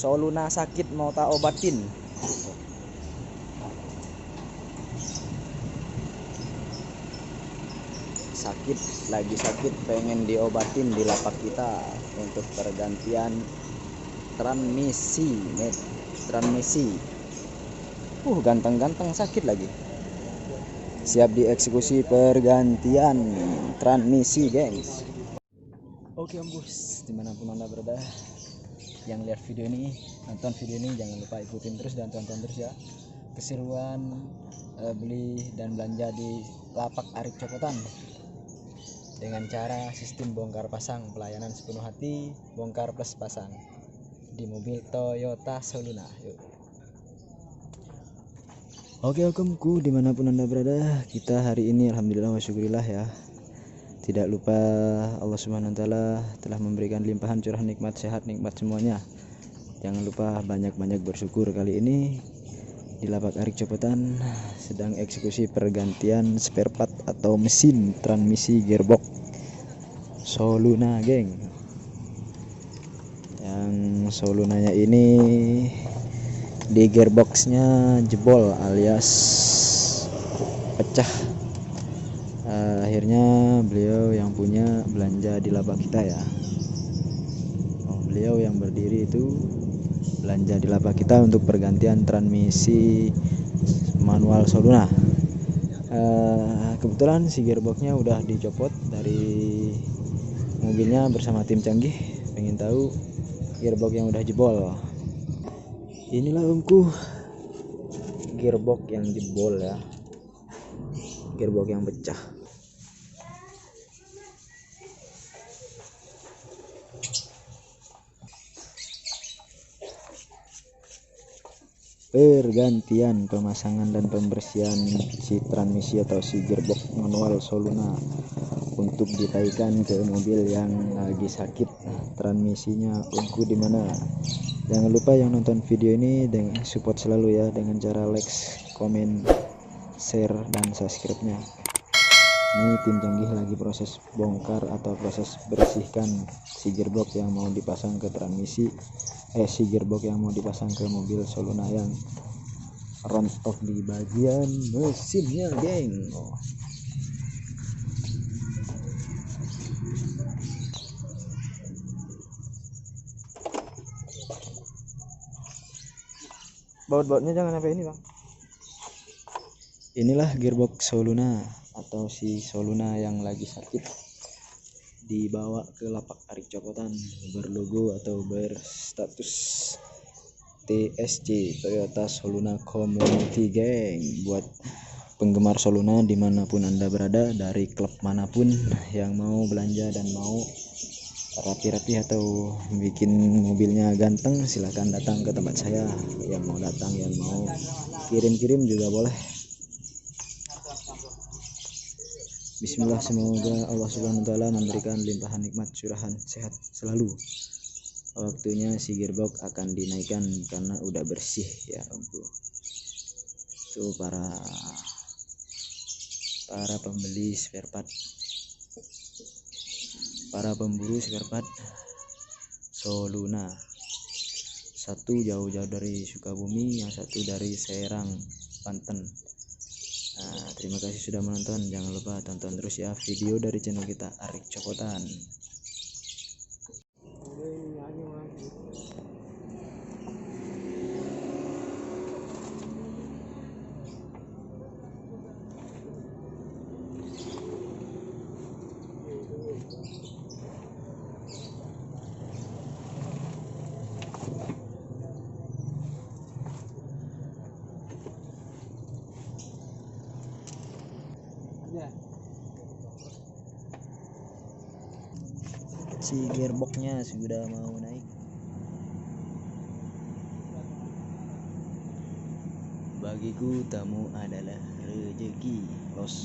Soluna sakit mau tak obatin. Lagi sakit pengen diobatin di lapak kita untuk pergantian transmisi. Ganteng-ganteng sakit lagi. Siap dieksekusi pergantian transmisi, gengs. Oke Om Gus, dimanapun Anda berada yang lihat video ini, nonton video ini, jangan lupa ikutin terus dan tonton terus ya keseruan beli dan belanja di lapak Arik Copotan dengan cara sistem bongkar pasang, pelayanan sepenuh hati, bongkar plus pasang di mobil Toyota Soluna. Yuk. Oke okumku, dimanapun Anda berada, kita hari ini alhamdulillah wa syukurillah ya, tidak lupa Allah Subhanahu wa taala telah memberikan limpahan curah nikmat, sehat, nikmat semuanya. Jangan lupa banyak-banyak bersyukur. Kali ini di lapak Arik Copotan sedang eksekusi pergantian spare part atau mesin transmisi gearbox Soluna, geng. Yang Solunanya ini di gearboxnya jebol alias pecah. Akhirnya beliau yang punya belanja di lapak kita ya. Beliau yang berdiri itu belanja di lapak kita untuk pergantian transmisi manual Soluna. Kebetulan si gearboxnya udah dicopot dari mobilnya bersama tim canggih. Pengen tahu gearbox yang udah jebol. Inilah omku gearbox yang jebol ya, gearbox yang pecah. Pergantian pemasangan dan pembersihan si transmisi atau si gearbox manual Soluna untuk ditaikan ke mobil yang lagi sakit transmisinya. Omku di mana? Jangan lupa yang nonton video ini dengan support selalu ya, dengan cara like, komen, share, dan subscribe-nya. Ini tim canggih lagi proses bongkar atau proses bersihkan si gearbox yang mau dipasang ke transmisi, si gearbox yang mau dipasang ke mobil Soluna yang rontok di bagian mesinnya, geng. Baut-bautnya jangan sampai ini bang. Inilah gearbox Soluna atau si Soluna yang lagi sakit, dibawa ke lapak Arik Copotan, berlogo atau berstatus TSC Toyota Soluna Community, geng. Buat penggemar Soluna dimanapun Anda berada, dari klub manapun yang mau belanja dan mau rapi-rapi atau bikin mobilnya ganteng, silahkan datang ke tempat saya. Yang mau datang, yang mau kirim-kirim juga boleh. Bismillah, semoga Allah Subhanahu wa taala memberikan limpahan nikmat, curahan, sehat selalu. Waktunya si gearbox akan dinaikkan karena udah bersih ya omku. Tuh para pembeli spare part, para pemburu spare part Soluna. Satu jauh-jauh dari Sukabumi, yang satu dari Serang, Banten. Nah, terima kasih sudah menonton. Jangan lupa tonton terus ya video dari channel kita Arik Copotan. Si gearboxnya sudah mau naik. Bagiku tamu adalah rezeki, bos.